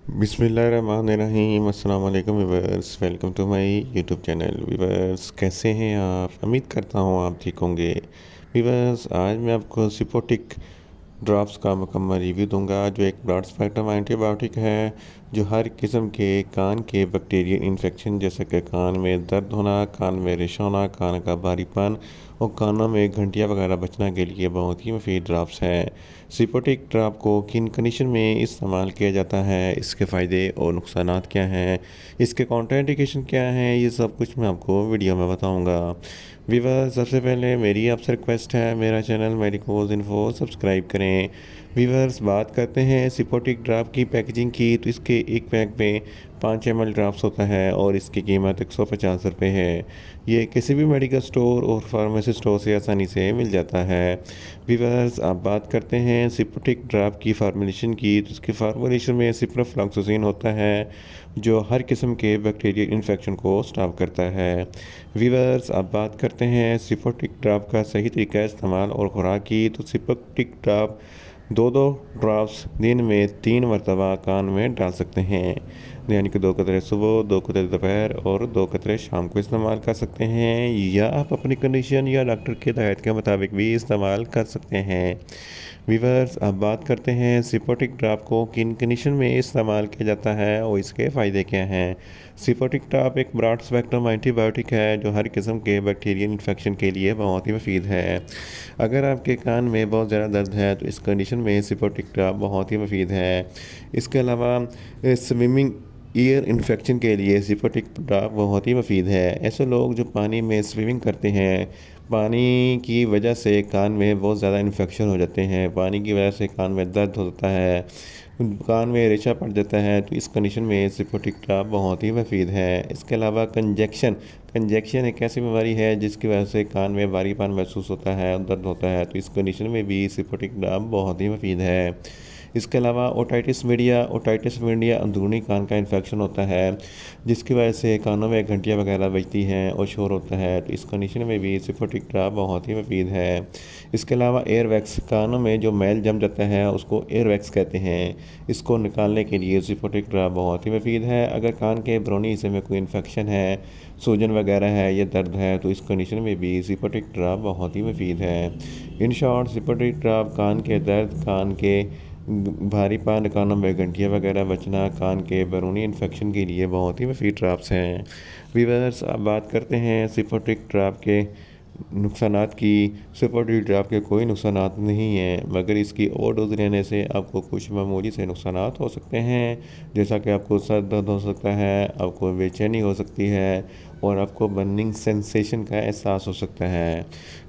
बिस्मिल्लाहिर्रहमानिर्रहीम। अस्सलाम वालेकुम viewers, welcome to my YouTube channel. Viewers, कैसे हैं आप? उम्मीद करता हूँ आप ठीक होंगे। व्यूअर्स, आज मैं आपको सिपोटिक ड्रॉप्स का मुकम्मल रिव्यू दूंगा, जो एक ब्रॉड स्पेक्ट्रम एंटीबायोटिक है जो हर किस्म के कान के बैक्टीरियल इन्फेक्शन जैसे कि कान में दर्द होना, कान में रेशा होना, कान का भारीपन और कानों में घंटियाँ वगैरह बचने के लिए बहुत ही मुफीद ड्रॉप्स हैं। सिपोटिक ड्रॉप को किन कंडीशन में इस्तेमाल किया जाता है, इसके फ़ायदे और नुकसानात क्या हैं, इसके कॉन्ट्राइंडिकेशन क्या हैं, ये सब कुछ मैं आपको वीडियो में बताऊंगा। वीवर, सबसे पहले मेरी आपसे रिक्वेस्ट है, मेरा चैनल मेडिकोज इन्फो सब्सक्राइब करें। वीवर्स, बात करते हैं सिपोटिक ड्राप की पैकेजिंग की, तो इसके एक पैक में 5 ml ड्राप्स होता है और इसकी कीमत 150 रुपये है। ये किसी भी मेडिकल स्टोर और फार्मेसी स्टोर से आसानी से मिल जाता है। वीवर्स, आप बात करते हैं सिपोटिक ड्राप की फार्मुलेशन की, तो इसकी फार्मुलेशन में सिप्रोफ्लॉक्सासिन होता है जो हर किस्म के बैक्टीरियल इन्फेक्शन को स्टॉप करता है। वीवर्स, अब बात करते हैं सिपोटिक ड्राप का सही तरीका इस्तेमाल और खुराक की, तो सिपोटिक ड्राप दो दो ड्रॉप्स दिन में 3 मरतबा कान में डाल सकते हैं, यानी कि 2 कतरे सुबह, 2 कतरे दोपहर और 2 कतरे शाम को इस्तेमाल कर सकते हैं, या आप अपनी कंडीशन या डॉक्टर की हिदायत के मुताबिक भी इस्तेमाल कर सकते हैं। वीवर्स, अब बात करते हैं सिपोटिक ड्राप को किन कंडीशन में इस्तेमाल किया जाता है और इसके फ़ायदे क्या हैं। सिपोटिक ड्राप एक ब्रॉड स्पेक्ट्रम एंटीबायोटिक है जो हर किस्म के बैक्टीरियल इन्फेक्शन के लिए बहुत ही मुफीद है। अगर आपके कान में बहुत ज़्यादा दर्द है तो इस कंडीशन में सिपोटिक ड्राप बहुत ही मुफीद है। इसके अलावा स्विमिंग ईयर इन्फेक्शन के लिए सिपोटिक ड्राप बहुत ही मुफीद है। ऐसे लोग जो पानी में स्विमिंग करते हैं, पानी की वजह से कान में बहुत ज़्यादा इन्फेक्शन हो जाते हैं, पानी की वजह से कान में दर्द होता है, कान में रेशा पड़ जाता है, तो इस कंडीशन में सिपोटिक ड्राप बहुत ही मुफीद है। इसके अलावा कंजेक्शन कंजेक्शन एक ऐसी बीमारी है जिसकी वजह से कान में भारीपन महसूस होता है और दर्द होता है, तो इस कंडीशन में भी सिपोटिक ड्राप बहुत ही मुफीद है। इसके अलावा ओटाइटिस मीडिया अंदरूनी कान का इन्फेक्शन होता है जिसकी वजह से कानों में घंटियाँ वगैरह बजती हैं और शोर होता है, तो इस कंडीशन में भी सिपोटिक ड्राप बहुत ही मुफीद है। इसके अलावा एयर वैक्स, कानों में जो मैल जम जाता है उसको एयर वैक्स कहते हैं, इसको निकालने के लिए सिपोटिक ड्राप बहुत ही मुफीद है। अगर कान के बरूनी हिस्से में कोई इन्फेक्शन है, सूजन वगैरह है या दर्द है, तो इस कंडीशन में भी सिपोटिक ड्राप बहुत ही मुफीद है। इन शॉर्ट, सिपोटिक ड्राप कान के दर्द, कान के भारीपन, कानों में घंटियाँ वगैरह बचना, कान के बैरूनी इन्फेक्शन के लिए बहुत ही मुफीद ड्राप्स हैं। वीवर्स, अब बात करते हैं सिपोटिक ड्राप के नुकसानात की। सिपोटिक ड्राप के कोई नुकसानात नहीं हैं, मगर इसकी ओवर डोज लेने से आपको कुछ मामूली से नुकसानात हो सकते हैं, जैसा कि आपको सर दर्द हो सकता है, आपको बेचैनी हो सकती है और आपको बर्निंग सेंसेशन का एहसास हो सकता है।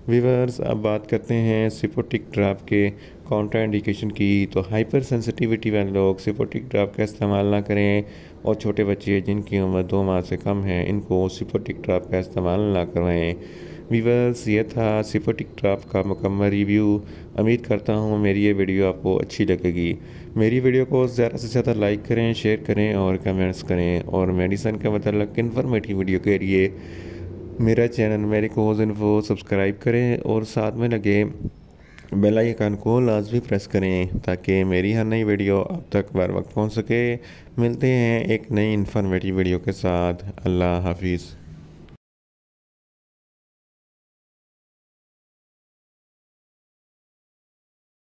वीवर्स, अब बात करते हैं सिपोटिक ड्राप के काउंटर इंडिकेशन की, तो हाइपर सेंसिटिविटी वाले लोग सिपोटिक ड्राप का इस्तेमाल ना करें और छोटे बच्चे जिनकी उम्र 2 माह से कम है इनको सिपोटिक ड्राप का इस्तेमाल ना करवाएं। वीवर्स, ये था सिपोटिक ड्राप का मुकम्मल रिव्यू। उम्मीद करता हूँ मेरी ये वीडियो आपको अच्छी लगेगी। मेरी वीडियो को ज़्यादा से ज़्यादा लाइक करें, शेयर करें और कमेंट्स करें, और मेडिसन के मतलब इन्फॉर्मेटिव वीडियो के लिए मेरा चैनल मेडिकोज इन्फो सब्सक्राइब करें और साथ में लगे बेल आइकन को लाजमी प्रेस करें ताकि मेरी हर नई वीडियो आप तक बर वक्त पहुँच सके। मिलते हैं एक नई इन्फॉर्मेटिव वीडियो के साथ। अल्लाह हाफिज़।